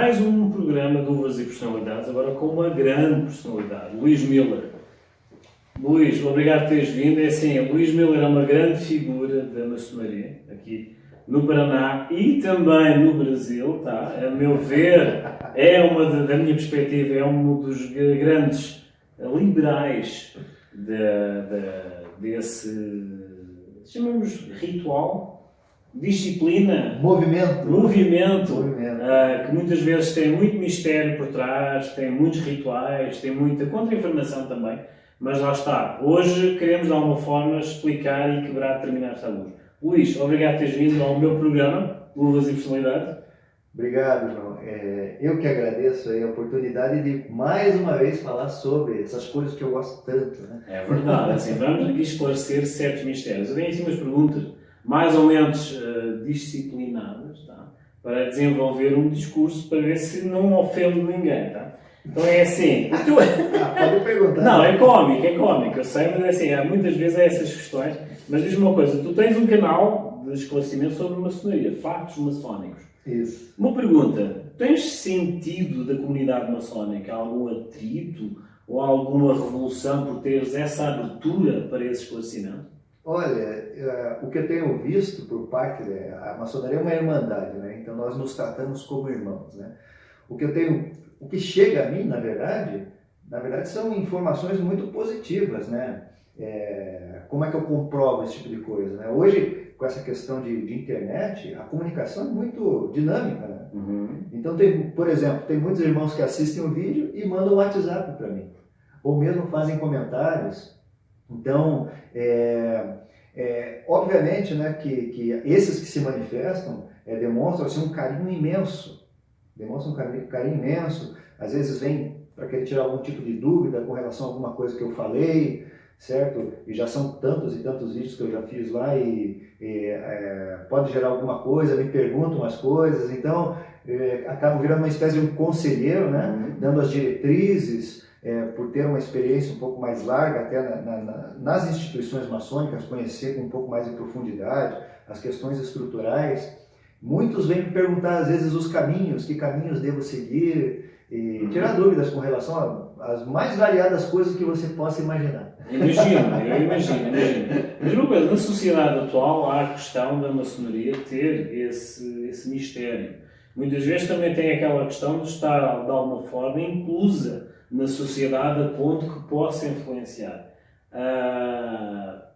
mais um programa de Uvas e Personalidades, agora com uma grande personalidade, Luís Miller. Luís, obrigado por teres vindo. É assim, Luís Miller é uma grande figura da maçonaria, aqui no Paraná e também no Brasil, tá? A meu ver, da minha perspectiva, é um dos grandes liberais desse, chamamos ritual, disciplina, movimento. Que muitas vezes tem muito mistério por trás, tem muitos rituais, tem muita contra-informação também, mas lá está. Hoje queremos de alguma forma explicar e quebrar determinados tabus. Luís, obrigado por teres vindo ao meu programa, Uvas e Personalidades. Obrigado, João. Eu que agradeço a oportunidade de mais uma vez falar sobre essas coisas que eu gosto tanto, né? É verdade, assim, vamos aqui esclarecer certos mistérios. Eu tenho assim umas perguntas mais ou menos disciplinadas, tá? Para desenvolver um discurso para ver se não ofendo ninguém, tá? Então é assim... Pode perguntar. Não, é cómico, eu sei, mas é assim, há muitas vezes essas questões. Mas diz-me uma coisa, tu tens um canal de esclarecimento sobre maçonaria, factos maçónicos. Isso. Uma pergunta, tens sentido da comunidade maçónica algum atrito ou alguma revolução por teres essa abertura para esse esclarecimento? Olha, o que eu tenho visto por parte a maçonaria é uma irmandade, né? Então nós nos tratamos como irmãos, né? O que chega a mim, na verdade são informações muito positivas, né? Como é que eu comprovo esse tipo de coisa, né? Hoje, com essa questão de internet, a comunicação é muito dinâmica, né? Uhum. Então, por exemplo, tem muitos irmãos que assistem o vídeo e mandam um WhatsApp para mim, ou mesmo fazem comentários. Então, obviamente, né, que esses que se manifestam demonstram assim, um carinho imenso, às vezes vem para querer tirar algum tipo de dúvida com relação a alguma coisa que eu falei, certo? E já são tantos e tantos vídeos que eu já fiz lá e pode gerar alguma coisa, me perguntam as coisas, então acabo virando uma espécie de um conselheiro, né? Dando as diretrizes, por ter uma experiência um pouco mais larga até nas instituições maçônicas, conhecer com um pouco mais de profundidade as questões estruturais. Muitos vêm me perguntar às vezes que caminhos devo seguir, e tirar dúvidas com relação às mais variadas coisas que você possa imaginar. Eu imagino. Mas uma coisa, na sociedade atual há a questão da maçonaria ter esse mistério. Muitas vezes também tem aquela questão de estar, de alguma forma, inclusa na sociedade a ponto que possa influenciar.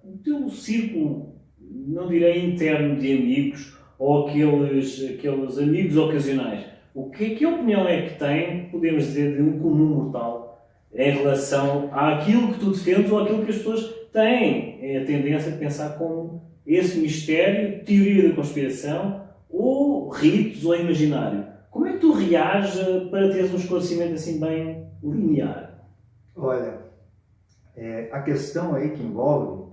O teu círculo, não direi interno de amigos, ou aqueles amigos ocasionais, que opinião é que tem, podemos dizer, de um comum mortal em relação àquilo que tu defendes ou àquilo que as pessoas têm a tendência de pensar como esse mistério, teoria da conspiração, ou ritos ou imaginário? Como é que tu reages para teres um esclarecimento assim bem linear? Olha, a questão aí que envolve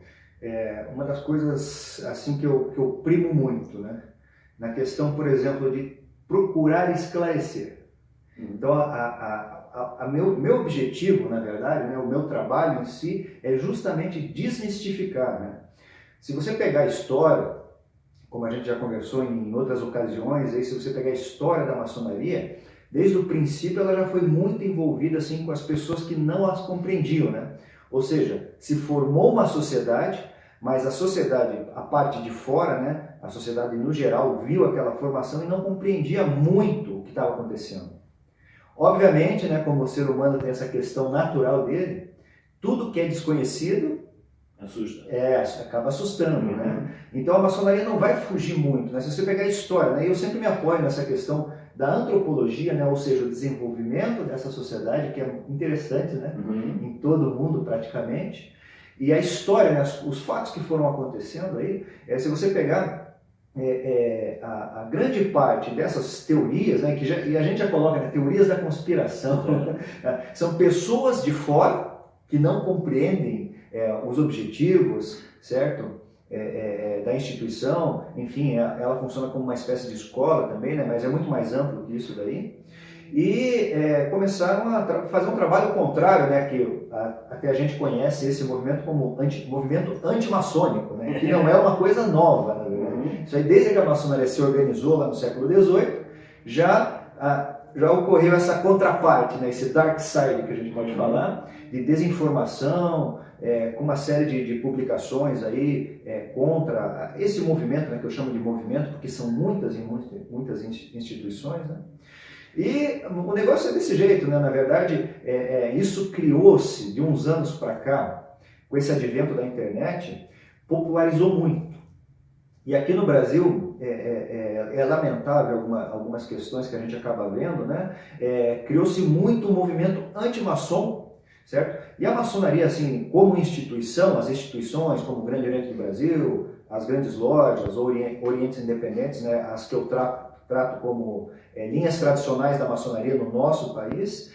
uma das coisas assim que eu primo muito, né? Na questão, por exemplo, de procurar esclarecer. Então, meu objetivo, na verdade, né, o meu trabalho em si, é justamente desmistificar, né? Se você pegar a história, como a gente já conversou em outras ocasiões, aí, se você pegar a história da maçonaria, desde o princípio ela já foi muito envolvida assim, com as pessoas que não as compreendiam, né? Ou seja, se formou uma sociedade, mas a sociedade, a parte de fora, né, a sociedade no geral, viu aquela formação e não compreendia muito o que estava acontecendo. Obviamente, né, como o ser humano tem essa questão natural dele, tudo que é desconhecido assusta. Acaba assustando, né? Então a maçonaria não vai fugir muito, né? Se você pegar a história, né, eu sempre me apoio nessa questão da antropologia, né, ou seja, o desenvolvimento dessa sociedade, que é interessante, né, em todo o mundo praticamente. E a história, né, os fatos que foram acontecendo aí, se você pegar a grande parte dessas teorias, né, e a gente já coloca, né, teorias da conspiração, são pessoas de fora que não compreendem os objetivos, certo? Da instituição, enfim, ela funciona como uma espécie de escola também, né, mas é muito mais amplo que isso daí. E começaram a fazer um trabalho contrário, né, que até a gente conhece esse movimento como movimento antimaçônico, né, que não é uma coisa nova, na verdade. Isso aí, desde que a maçonaria se organizou lá no século XVIII, já já ocorreu essa contraparte, né? Esse dark side que a gente pode falar, de desinformação, com uma série de publicações aí contra esse movimento, né, que eu chamo de movimento, porque são muitas instituições, né? E o negócio é desse jeito, né? Na verdade, isso criou-se de uns anos para cá, com esse advento da internet, popularizou muito. E aqui no Brasil, é lamentável algumas questões que a gente acaba vendo, né? Criou-se muito um movimento anti-maçom, certo? E a maçonaria, assim, como instituição, as instituições como o Grande Oriente do Brasil, as grandes lojas, Orientes Independentes, né? As que eu trato como linhas tradicionais da maçonaria no nosso país,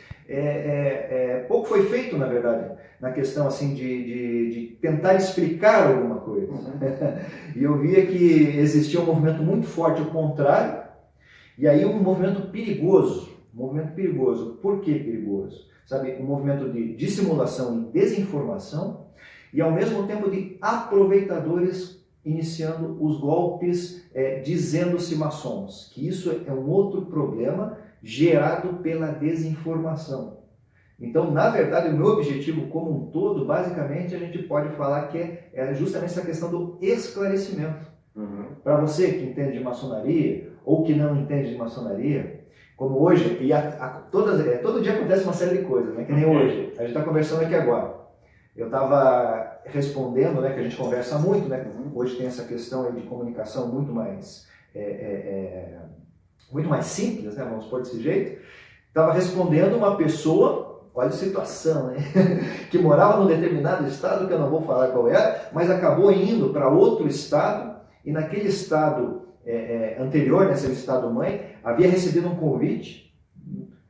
pouco foi feito, na verdade, na questão assim de tentar explicar alguma coisa. E eu via que existia um movimento muito forte ao contrário, e aí um movimento perigoso. Por que perigoso? Sabe, um movimento de dissimulação e desinformação, e ao mesmo tempo de aproveitadores iniciando os golpes, dizendo-se maçons, que isso é um outro problema gerado pela desinformação. Então, na verdade, o meu objetivo como um todo, basicamente, a gente pode falar que é justamente essa questão do esclarecimento. Para você que entende de maçonaria, ou que não entende de maçonaria, como hoje, e todo dia acontece uma série de coisas, né? Que nem hoje, a gente está conversando aqui agora. Eu estava respondendo, né, que a gente conversa muito, né? Hoje tem essa questão aí de comunicação muito mais simples, né? Vamos pôr desse jeito. Estava respondendo uma pessoa, olha a situação, né? Que morava num determinado estado, que eu não vou falar qual é, mas acabou indo para outro estado, e naquele estado anterior, né, seu estado mãe, havia recebido um convite,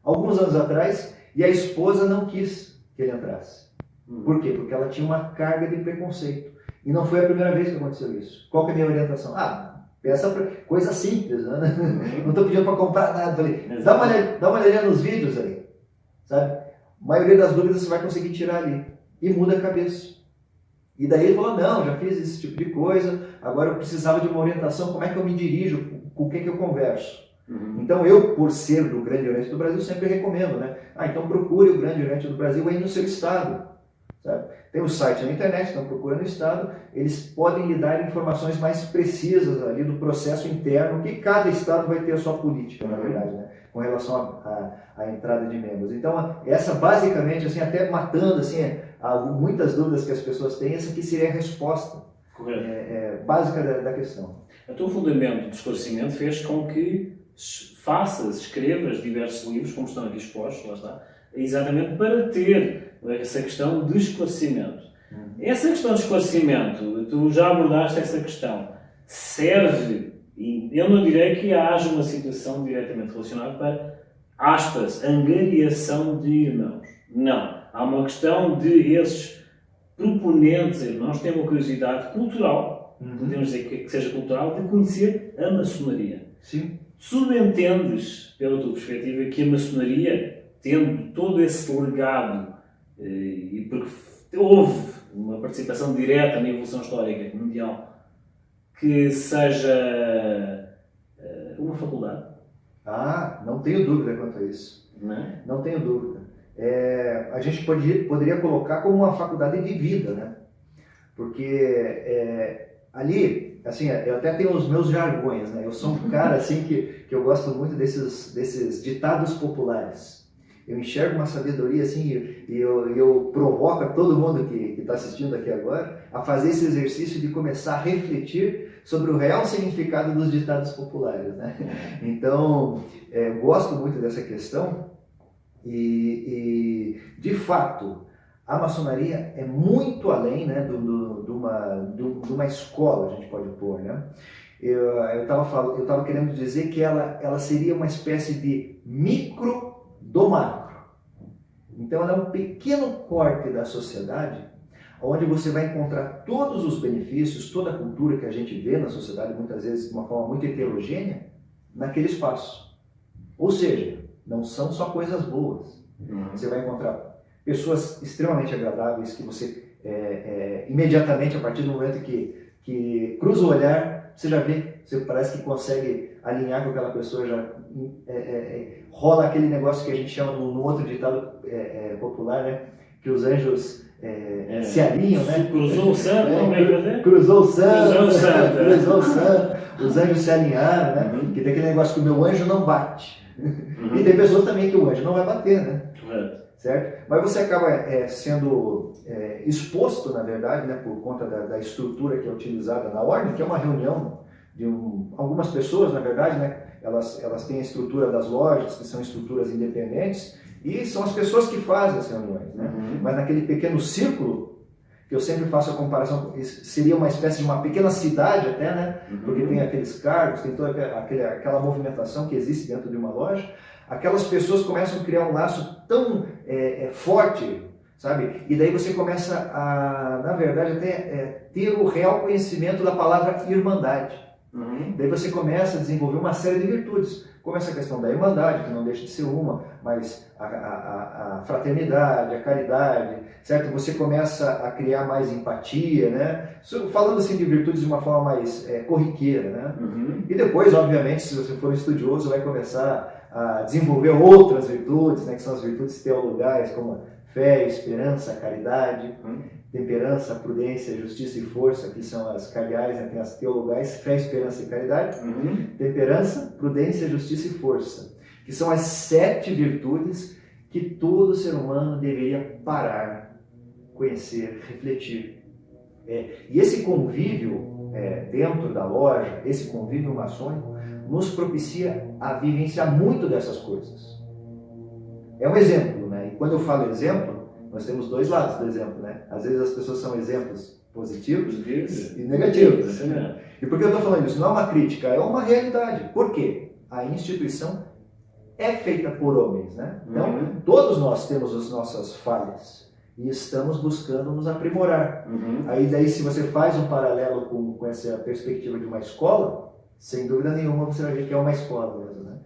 alguns anos atrás, e a esposa não quis que ele entrasse. Por quê? Porque ela tinha uma carga de preconceito. E não foi a primeira vez que aconteceu isso. Qual que é a minha orientação? Peça coisa simples, né? Não estou pedindo para comprar nada. Falei, dá uma olhadinha nos vídeos aí, sabe? A maioria das dúvidas você vai conseguir tirar ali. E muda a cabeça. E daí ele falou, não, já fiz esse tipo de coisa, agora eu precisava de uma orientação, como é que eu me dirijo, com quem que eu converso. Então eu, por ser do Grande Oriente do Brasil, sempre recomendo, né? Então procure o Grande Oriente do Brasil aí no seu estado. Sabe? Tem o site na internet, então procura no estado, eles podem lhe dar informações mais precisas ali do processo interno, que cada estado vai ter a sua política, na verdade, né? Com relação à entrada de membros. Então, essa basicamente, assim, até matando assim, muitas dúvidas que as pessoas têm, essa aqui seria a resposta básica da questão. O teu fundamento de esclarecimento fez com que escrevas diversos livros, como estão aqui expostos, lá está, exatamente para ter essa questão de esclarecimento. Essa questão de esclarecimento, tu já abordaste essa questão, serve, e eu não direi que haja uma situação diretamente relacionada para, aspas, angariação de irmãos. Não. Há uma questão de esses proponentes irmãos têm uma curiosidade cultural, podemos dizer que seja cultural, de conhecer a maçonaria. Sim. Subentendes, pela tua perspectiva, que a maçonaria, tendo todo esse legado, e porque houve uma participação direta na evolução histórica mundial, que seja uma faculdade? Não tenho dúvida quanto a isso. Não tenho dúvida. A gente poderia colocar como uma faculdade de vida, né? Porque ali, assim, eu até tenho os meus jargões, né? Eu sou um cara assim que eu gosto muito desses ditados populares. Eu enxergo uma sabedoria assim e eu provoco a todo mundo que está assistindo aqui agora a fazer esse exercício de começar a refletir sobre o real significado dos ditados populares, né? Então, eu gosto muito dessa questão e de fato, a maçonaria é muito além, né, de uma escola, a gente pode pôr, né? Eu estava querendo dizer que ela seria uma espécie de micro do macro. Então ela é um pequeno corte da sociedade, onde você vai encontrar todos os benefícios, toda a cultura que a gente vê na sociedade, muitas vezes de uma forma muito heterogênea, naquele espaço. Ou seja, não são só coisas boas. Você vai encontrar pessoas extremamente agradáveis, que você imediatamente, a partir do momento que cruza o olhar, você já vê, você parece que consegue alinhar com aquela pessoa, já rola aquele negócio que a gente chama no outro ditado popular, né? Que os anjos se alinham, né? Cruzou o santo, não vai fazer? Cruzou o santo, Cruzou o santo. cruzou o santo, os anjos se alinharam, né? Uhum. Que tem aquele negócio que o meu anjo não bate. Uhum. E tem pessoas também que o anjo não vai bater, né? Correto. Certo? Mas você acaba sendo exposto, na verdade, né, por conta da estrutura que é utilizada na ordem, que é uma reunião de algumas pessoas, na verdade, né? Elas têm a estrutura das lojas, que são estruturas independentes, e são as pessoas que fazem as reuniões, né? Uhum. Mas naquele pequeno círculo, que eu sempre faço a comparação, seria uma espécie de uma pequena cidade até, né? Porque tem aqueles cargos, tem toda aquela movimentação que existe dentro de uma loja. Aquelas pessoas começam a criar um laço tão forte, sabe? E daí você começa a, na verdade, até ter o real conhecimento da palavra irmandade. Uhum. Daí você começa a desenvolver uma série de virtudes, como essa questão da irmandade, que não deixa de ser uma, mas a fraternidade, a caridade, certo? Você começa a criar mais empatia, né? Falando assim de virtudes de uma forma mais corriqueira, né? Uhum. E depois, obviamente, se você for estudioso, vai começar a desenvolver outras virtudes, né? Que são as virtudes teologais, como fé, esperança, caridade, temperança, prudência, justiça e força, que são as cardeais, né? Tem as teologais, fé, esperança e caridade. Temperança, prudência, justiça e força, que são as 7 virtudes que todo ser humano deveria parar, conhecer, refletir. E esse convívio dentro da loja, esse convívio maçônico, nos propicia a vivenciar muito dessas coisas. É um exemplo, né? E quando eu falo exemplo, nós temos dois lados do exemplo, né? Às vezes as pessoas são exemplos positivos e negativos. E por que eu estou falando isso? Não é uma crítica, é uma realidade. Por quê? A instituição é feita por homens, né? Então, todos nós temos as nossas falhas e estamos buscando nos aprimorar. Aí daí, se você faz um paralelo com essa perspectiva de uma escola, sem dúvida nenhuma você vai ver que é uma escola mesmo, né?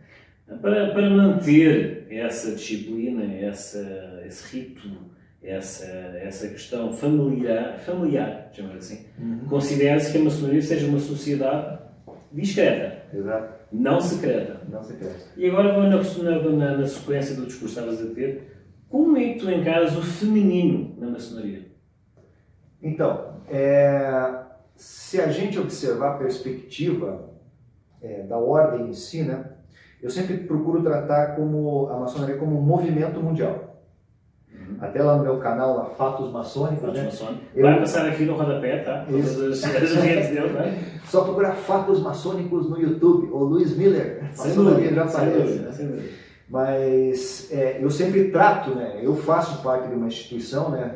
Para manter essa disciplina, esse rito, essa questão familiar, chamamos assim, considera-se que a maçonaria seja uma sociedade discreta, Exato. não secreta. Não secreta. E agora vou na sequência do discurso que estavas a ter, como é que tu encaras o feminino na maçonaria? Então, se a gente observar a perspectiva da ordem em si, né, eu sempre procuro tratar a maçonaria como um movimento mundial. Até lá no meu canal, lá, Fatos Maçônicos, né? Vai passar aqui no rodapé, tá? Todas as redes dele, né? Só procurar Fatos Maçônicos no YouTube, ou Luiz Miller, maçonaria já aparece. Sem dúvida. Mas eu sempre trato, né? Eu faço parte de uma instituição, né?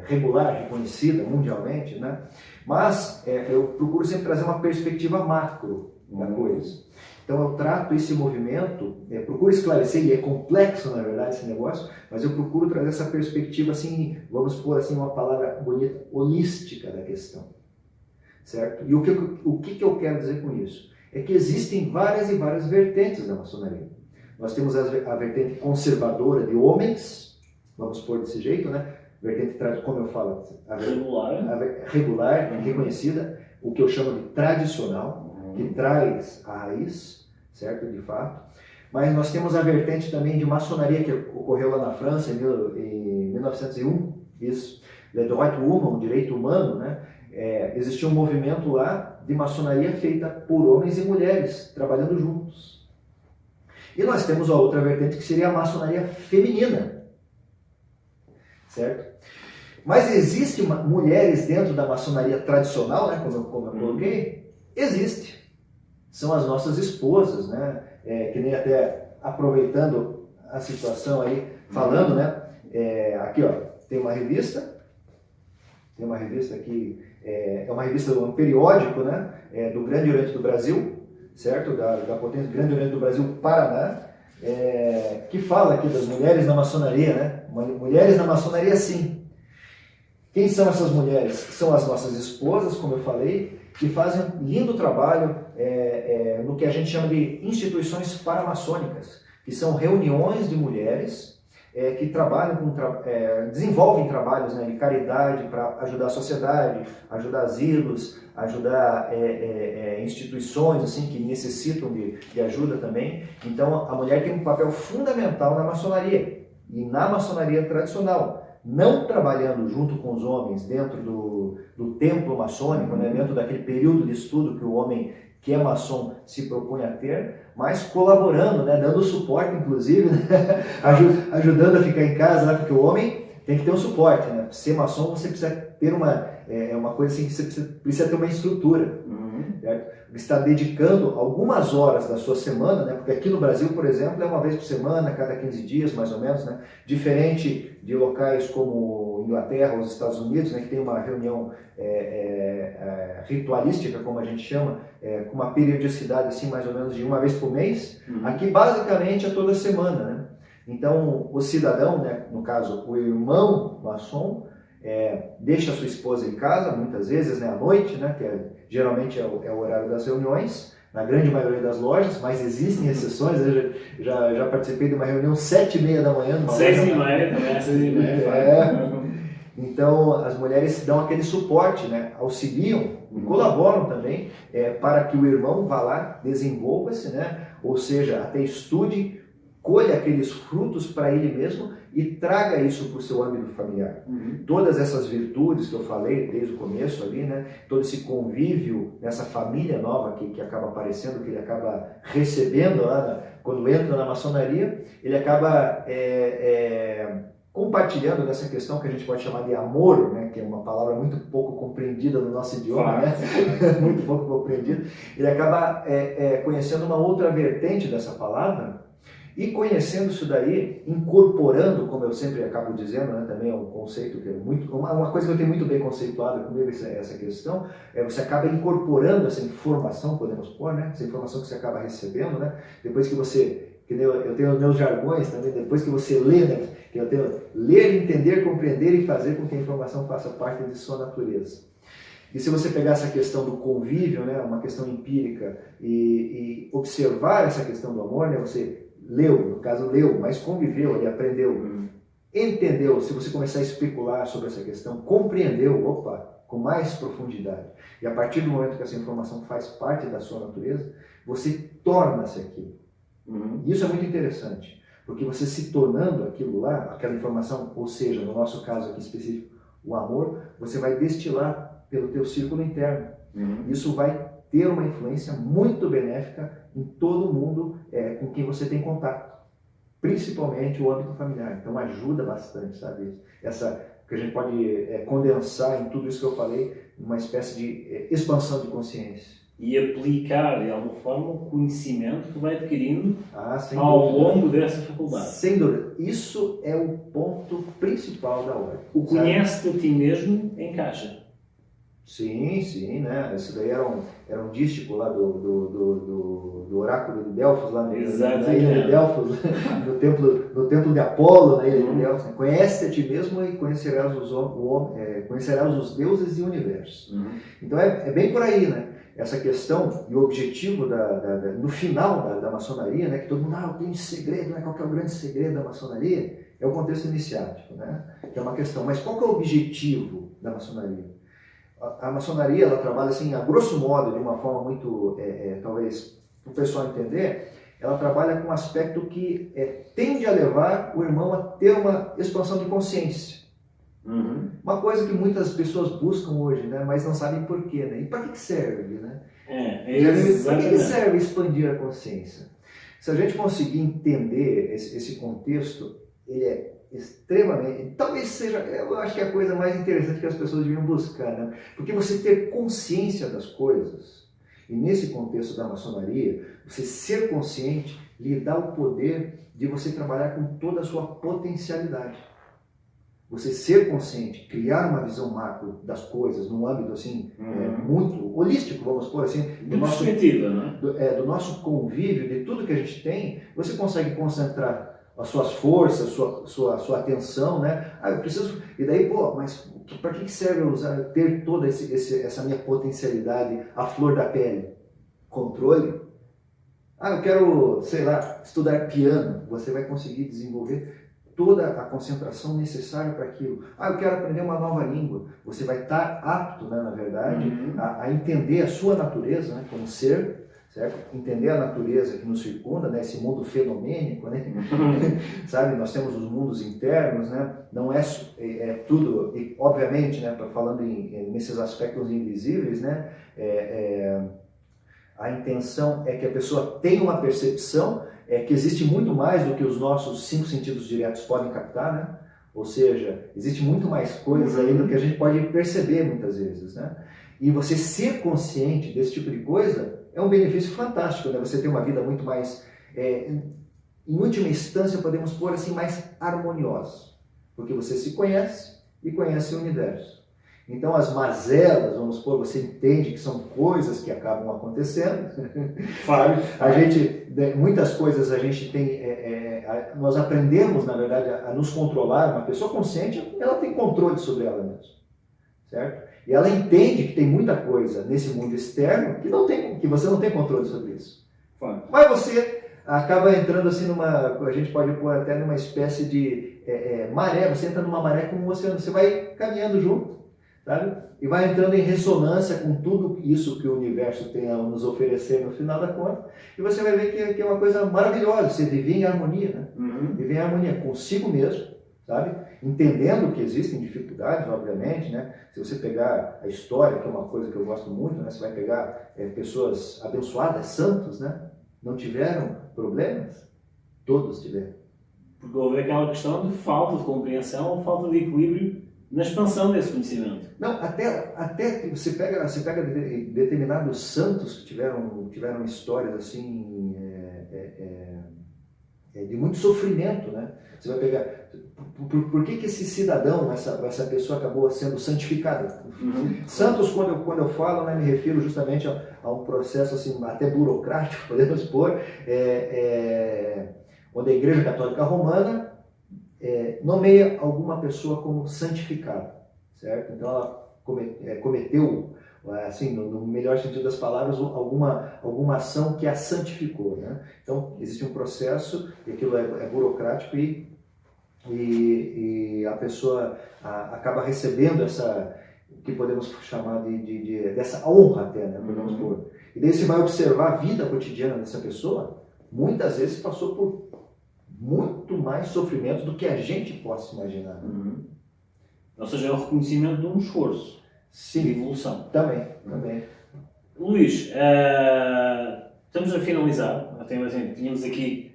Regular, reconhecida mundialmente, né? Mas eu procuro sempre trazer uma perspectiva macro da coisa. Então eu trato esse movimento, procuro esclarecer, e é complexo na verdade esse negócio, mas eu procuro trazer essa perspectiva assim, vamos pôr assim uma palavra bonita, holística da questão, certo? E o que eu quero dizer com isso? É que existem várias e várias vertentes da maçonaria. Nós temos a vertente conservadora de homens, vamos pôr desse jeito, né? Vertente, como eu falo, regular, reconhecida, o que eu chamo de tradicional, que traz a raiz, certo, de fato. Mas nós temos a vertente também de maçonaria que ocorreu lá na França em 1901, isso, Le Droit Humain, o direito humano, né? Existia um movimento lá de maçonaria feita por homens e mulheres, trabalhando juntos. E nós temos a outra vertente que seria a maçonaria feminina, certo? Mas existem mulheres dentro da maçonaria tradicional, né, como eu coloquei? Existe. São as nossas esposas, né? Que nem até aproveitando a situação aí, falando, né? Aqui, ó, tem uma revista aqui, é uma revista, um periódico, né? Do Grande Oriente do Brasil, certo? Da potência do Grande Oriente do Brasil, Paraná, que fala aqui das mulheres na maçonaria, né? Mulheres na maçonaria, sim. Quem são essas mulheres? São as nossas esposas, como eu falei, que fazem um lindo trabalho no que a gente chama de instituições paramaçônicas, que são reuniões de mulheres que trabalham desenvolvem trabalhos, né, de caridade para ajudar a sociedade, ajudar asilos, ajudar instituições assim, que necessitam de ajuda também. Então a mulher tem um papel fundamental na maçonaria, e na maçonaria tradicional, não trabalhando junto com os homens dentro do templo maçônico, né, dentro daquele período de estudo que o homem que é maçom se propõe a ter, mas colaborando, né, dando suporte, inclusive, né, ajudando a ficar em casa, né, porque o homem tem que ter um suporte. Né? Ser maçom, você precisa ter uma coisa assim, que você precisa ter uma estrutura. Certo? Você está dedicando algumas horas da sua semana, né? Porque aqui no Brasil, por exemplo, é uma vez por semana, cada 15 dias, mais ou menos, né? Diferente de locais como Inglaterra ou os Estados Unidos, né? Que tem uma reunião ritualística, como a gente chama, com uma periodicidade assim, mais ou menos de uma vez por mês. Aqui, basicamente, é toda semana, né? Então, o cidadão, né? No caso, o irmão maçom, deixa a sua esposa em casa, muitas vezes, né, à noite, né, que geralmente é o horário das reuniões, na grande maioria das lojas, mas existem exceções. Eu já participei de uma reunião 7h30 da manhã. 6h30 também, 6h30. Então, as mulheres dão aquele suporte, né, auxiliam e colaboram também para que o irmão vá lá, desenvolva-se, né, ou seja, até estude, colha aqueles frutos para ele mesmo e traga isso para o seu âmbito familiar. Todas essas virtudes que eu falei desde o começo ali, né, todo esse convívio nessa família nova que acaba aparecendo, que ele acaba recebendo lá, quando entra na maçonaria, ele acaba compartilhando dessa questão que a gente pode chamar de amor, né, que é uma palavra muito pouco compreendida no nosso idioma, né? Muito pouco compreendida. Ele acaba conhecendo uma outra vertente dessa palavra, e conhecendo isso daí, incorporando, como eu sempre acabo dizendo, né, também é um conceito que é muito, uma coisa que eu tenho muito bem conceituado comigo, essa questão, você acaba incorporando essa informação, podemos pôr, né, essa informação que você acaba recebendo, né, depois que você, eu tenho os meus jargões também, depois que você lê, né, que eu tenho ler, entender, compreender e fazer com que a informação faça parte de sua natureza. E se você pegar essa questão do convívio, né, uma questão empírica, e observar essa questão do amor, né, você leu, no caso leu, mas conviveu, ele aprendeu, entendeu, se você começar a especular sobre essa questão, compreendeu, com mais profundidade. E a partir do momento que essa informação faz parte da sua natureza, você torna-se aquilo. Isso é muito interessante, porque você se tornando aquilo lá, aquela informação, ou seja, no nosso caso aqui específico, o amor, você vai destilar pelo teu círculo interno. Isso vai ter uma influência muito benéfica em todo mundo com quem você tem contato, principalmente o âmbito familiar. Então ajuda bastante, sabe? Essa que a gente pode condensar em tudo isso que eu falei, uma espécie de expansão de consciência. E aplicar, de alguma forma, o conhecimento que vai adquirindo ao longo dessa faculdade. Sem dúvida. Isso é o ponto principal da ordem. O conhece-te a ti mesmo encaixa. Sim, né? Esse daí era um dístico lá do oráculo de Delfos, lá na ilha de Delfos, no templo de Apolo, na ilha de Delfos. Né? Conhece a ti mesmo e conhecerás os deuses e o universo. Então é bem por aí, né? Essa questão e o objetivo no final da maçonaria, né? Que todo mundo, tem um segredo, né? Qual que é o grande segredo da maçonaria? É o contexto iniciático, né? Que é uma questão. Mas qual que é o objetivo da maçonaria? A maçonaria, ela trabalha assim, a grosso modo, de uma forma muito, talvez, para o pessoal entender, ela trabalha com um aspecto que tende a levar o irmão a ter uma expansão de consciência. Uma coisa que muitas pessoas buscam hoje, né, mas não sabem por quê, né? E para que serve, né? Para que serve expandir a consciência? Se a gente conseguir entender esse contexto, ele é extremamente, talvez seja, eu acho que é a coisa mais interessante que as pessoas deviam buscar, né? Porque você ter consciência das coisas, e nesse contexto da maçonaria, você ser consciente lhe dá o poder de você trabalhar com toda a sua potencialidade. Você ser consciente, criar uma visão macro das coisas, num âmbito assim, muito holístico, vamos pôr assim, do nosso convívio, de tudo que a gente tem, você consegue concentrar as suas forças, sua atenção, né? Eu preciso. E daí, mas para que serve eu ter toda essa minha potencialidade à flor da pele? Controle? Eu quero, sei lá, estudar piano. Você vai conseguir desenvolver toda a concentração necessária para aquilo. Eu quero aprender uma nova língua. Você vai estar apto, né, na verdade, a entender a sua natureza, né, como ser, certo? Entender a natureza que nos circunda, né, esse mundo fenomênico, né? Sabe? Nós temos os mundos internos, né? Não é tudo, e, obviamente, né, falando nesses aspectos invisíveis, né? A intenção é que a pessoa tenha uma percepção que existe muito mais do que os nossos 5 sentidos diretos podem captar, né? Ou seja, existe muito mais coisa aí do que a gente pode perceber muitas vezes, né? E você ser consciente desse tipo de coisa é um benefício fantástico, né? Você tem uma vida muito mais, em última instância, podemos pôr assim, mais harmoniosa, porque você se conhece e conhece o universo. Então as mazelas, vamos supor, você entende que são coisas que acabam acontecendo, sabe? A gente, muitas coisas a gente tem, nós aprendemos, na verdade, a nos controlar. Uma pessoa consciente, ela tem controle sobre ela mesma, certo? E ela entende que tem muita coisa nesse mundo externo que você não tem controle sobre isso. Mas você acaba entrando assim a gente pode pôr até numa espécie de maré, você entra numa maré com um oceano, você vai caminhando junto, sabe? E vai entrando em ressonância com tudo isso que o universo tem a nos oferecer no final da conta, e você vai ver que é uma coisa maravilhosa, você viver em harmonia, né? Viver em harmonia consigo mesmo, sabe? Entendendo que existem dificuldades, obviamente, né? Se você pegar a história, que é uma coisa que eu gosto muito, né? Você vai pegar pessoas abençoadas, santos, né? Não tiveram problemas? Todos tiveram. Porque houve aquela questão de falta de compreensão ou falta de equilíbrio na expansão desse conhecimento. Não, até você pega determinados santos que tiveram histórias assim de muito sofrimento, né? Você vai pegar por que esse cidadão, essa pessoa acabou sendo santificada? Santos, quando eu falo, né, me refiro justamente a um processo assim até burocrático, podemos supor, onde a Igreja Católica Romana nomeia alguma pessoa como santificada, certo? Então ela cometeu, assim, no melhor sentido das palavras, alguma ação que a santificou, né? Então existe um processo e aquilo é burocrático e a pessoa acaba recebendo o que podemos chamar dessa honra até, né? Podemos pôr. E daí você vai observar a vida cotidiana dessa pessoa, muitas vezes passou por muito mais sofrimento do que a gente possa imaginar. Ou seja, é o reconhecimento de um esforço. Sim, de evolução. Também. Luís, estamos a finalizar. Tínhamos aqui,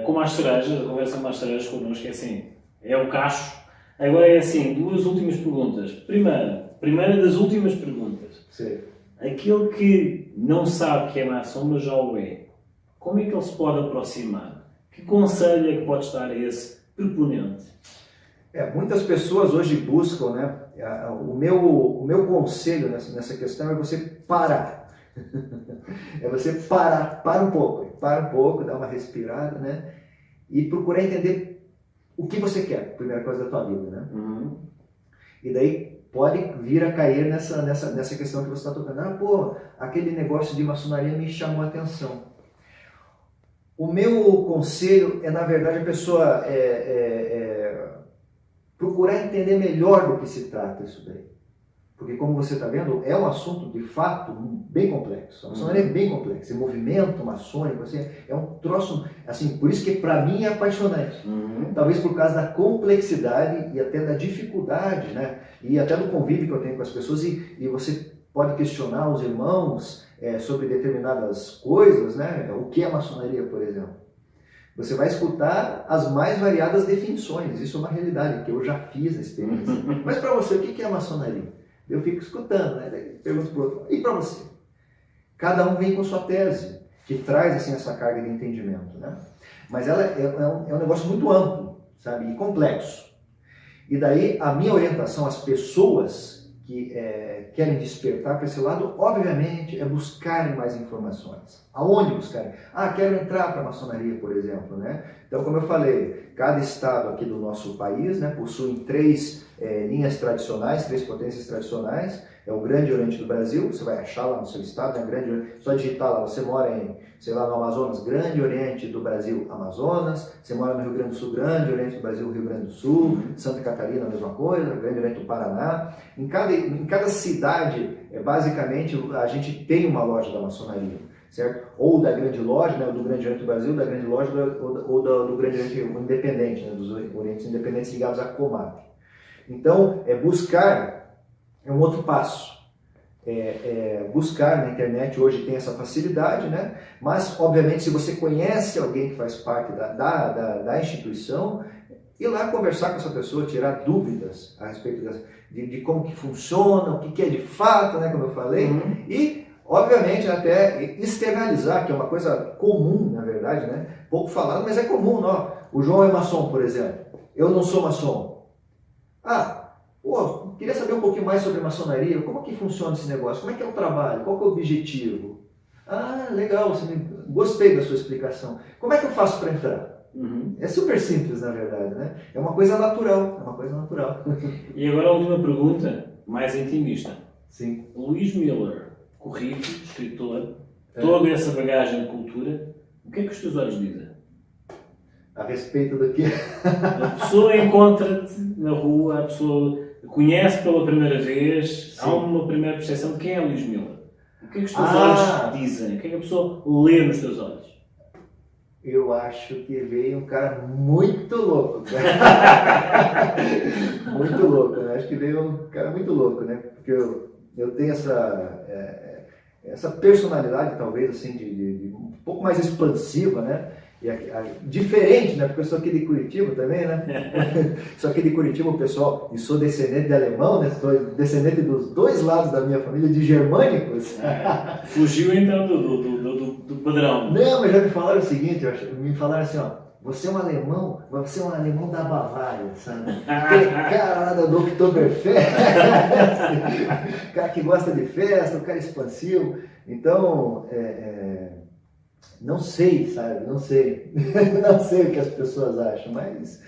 como as cerejas, a conversa com as cerejas connosco, assim, é o cacho. Agora é assim, 2 últimas perguntas. Primeira das últimas perguntas. Sim. Aquele que não sabe que é maçom, mas já o é, como é que ele se pode aproximar? Que conselho é que pode dar a esse proponente? Muitas pessoas hoje buscam, né? O meu conselho nessa questão é você parar. É você para um pouco, dar uma respirada, né? E procurar entender o que você quer, primeira coisa da tua vida, né? E daí pode vir a cair nessa questão que você está tocando. Aquele negócio de maçonaria me chamou a atenção. O meu conselho na verdade, a pessoa procurar entender melhor do que se trata isso daí. Porque, como você está vendo, é um assunto, de fato, bem complexo. A maçonaria é bem complexa. Esse movimento maçônico, assim, é um troço, assim, por isso que para mim é apaixonante. Talvez por causa da complexidade e até da dificuldade, né? E até do convívio que eu tenho com as pessoas. E você pode questionar os irmãos sobre determinadas coisas, né? O que é maçonaria, por exemplo. Você vai escutar as mais variadas definições. Isso é uma realidade, que eu já fiz a experiência. Mas para você, o que é a maçonaria? Eu fico escutando, né? Daí pergunto para o outro, e para você? Cada um vem com sua tese, que traz assim, essa carga de entendimento, né? Mas ela é um negócio muito amplo, sabe? E complexo. E daí a minha orientação às pessoas que querem despertar para esse lado, obviamente, é buscarem mais informações. Aonde buscarem? Quero entrar para a maçonaria, por exemplo, né? Então, como eu falei, cada estado aqui do nosso país, né, possui 3 linhas tradicionais, 3 potências tradicionais. É o Grande Oriente do Brasil, você vai achar lá no seu estado, né? Só digitar lá, você mora em, sei lá, no Amazonas, Grande Oriente do Brasil, Amazonas. Você mora no Rio Grande do Sul, Grande Oriente do Brasil, Rio Grande do Sul. Santa Catarina, a mesma coisa, Grande Oriente do Paraná. Em cada cidade, basicamente, a gente tem uma loja da maçonaria, certo? Ou da grande loja, né, do Grande Oriente do Brasil, da grande loja, ou do Grande Oriente Independente, né, dos Orientes Independentes ligados à Comap. Então, buscar é um outro passo. Buscar na internet hoje tem essa facilidade, né? Mas, obviamente, se você conhece alguém que faz parte da instituição, ir lá conversar com essa pessoa, tirar dúvidas a respeito de como que funciona, o que é de fato, né, como eu falei, e, obviamente, até externalizar, que é uma coisa comum, na verdade, né? Pouco falado, mas é comum, ó. O João é maçom, por exemplo. Eu não sou maçom. Queria saber um pouquinho mais sobre maçonaria, como que funciona esse negócio, como é que é o trabalho, qual que é o objetivo? Legal, gostei da sua explicação. Como é que eu faço para entrar? É super simples, na verdade, né? É uma coisa natural, E agora a última pergunta, mais intimista. Sim. Luís Miller, currículo, escritor, toda essa bagagem de cultura, o que é que os teus olhos dizem? A respeito do que? A pessoa encontra-te na rua, a pessoa conhece pela primeira vez, há uma primeira percepção de quem é Luís Miller. O que é que os teus olhos dizem? O que é que a pessoa lê nos teus olhos? Eu acho que veio um cara muito louco. Muito louco, né? Acho que veio um cara muito louco, né? Porque eu tenho essa personalidade, talvez, assim, de um pouco mais expansiva, né? Diferente, né? Porque eu sou aqui de Curitiba também, né? Sou aqui de Curitiba, o pessoal, e sou descendente de alemão, né? Sou descendente dos 2 lados da minha família, de germânicos. Fugiu então do padrão. Não, mas já me falaram o seguinte, me falaram assim, ó, você é um alemão da Bavária, sabe? Aquele cara lá do Oktoberfest, cara que gosta de festa, um cara expansivo. Então, não sei, sabe? Não sei. Não sei o que as pessoas acham, mas,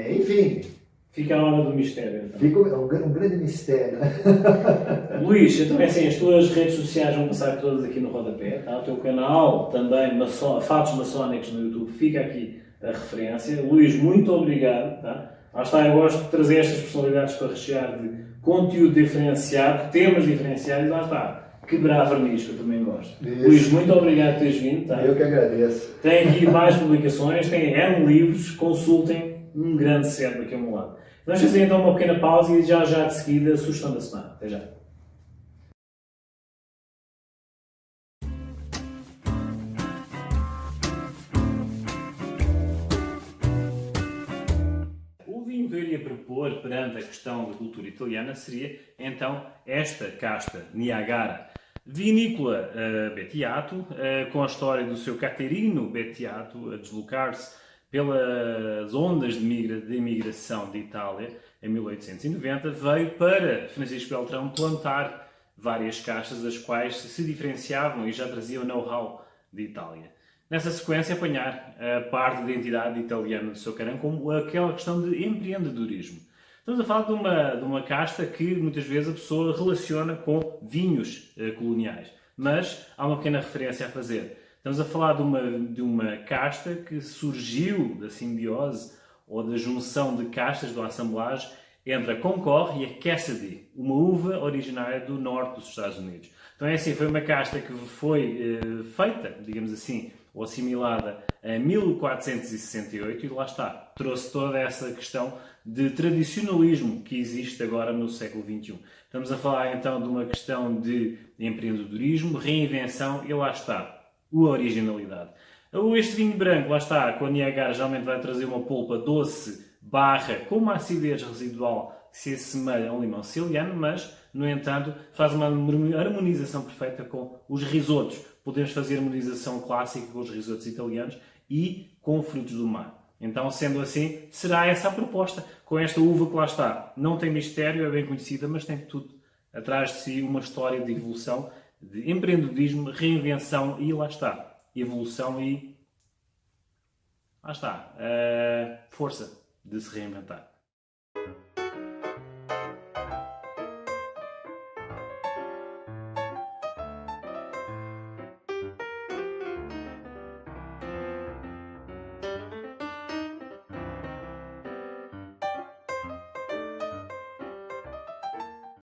enfim. Fica a hora do mistério, então. Fica um grande mistério. Luís, então é assim, as tuas redes sociais vão passar todas aqui no rodapé, tá? O teu canal também, Fatos Maçónicos no YouTube, fica aqui a referência. Luís, muito obrigado, tá? Lá está, eu gosto de trazer estas personalidades para rechear de conteúdo diferenciado, temas diferenciados, lá está. Quebrar verniz, que eu também gosto. Isso. Luís, muito obrigado por teres vindo. Tá? Eu que agradeço. Tem aqui mais publicações, tem N livros, consultem um grande set aqui ao meu lado. Vamos fazer então uma pequena pausa e já de seguida a sugestão da semana. Até já. O vinho que eu iria propor perante a questão da cultura italiana seria então esta casta Niagara. Vinícola Bettiato, com a história do seu Caterino Bettiato a deslocar-se pelas ondas de imigração de Itália em 1890, veio para Francisco Beltrão plantar várias castas, das quais se diferenciavam e já traziam know-how de Itália. Nessa sequência, apanhar a parte da identidade italiana do seu carão, como aquela questão de empreendedorismo. Estamos a falar de uma casta que muitas vezes a pessoa relaciona com vinhos coloniais, mas há uma pequena referência a fazer. Estamos a falar de uma casta que surgiu da simbiose ou da junção de castas do assemblage entre a Concord e a Cassidy, uma uva originária do norte dos Estados Unidos. Então é assim, foi uma casta que foi feita, digamos assim, ou assimilada em 1468 e lá está, trouxe toda essa questão de tradicionalismo que existe agora no século XXI. Estamos a falar então de uma questão de empreendedorismo, reinvenção e lá está, a originalidade. Este vinho branco, lá está, com a Niagara, geralmente vai trazer uma polpa doce, com uma acidez residual que se assemelha a um limão siciliano, mas, no entanto, faz uma harmonização perfeita com os risotos. Podemos fazer harmonização clássica com os risotos italianos e com frutos do mar. Então, sendo assim, será essa a proposta com esta uva que lá está. Não tem mistério, é bem conhecida, mas tem tudo atrás de si uma história de evolução, de empreendedorismo, reinvenção e lá está, evolução e lá está, a força de se reinventar.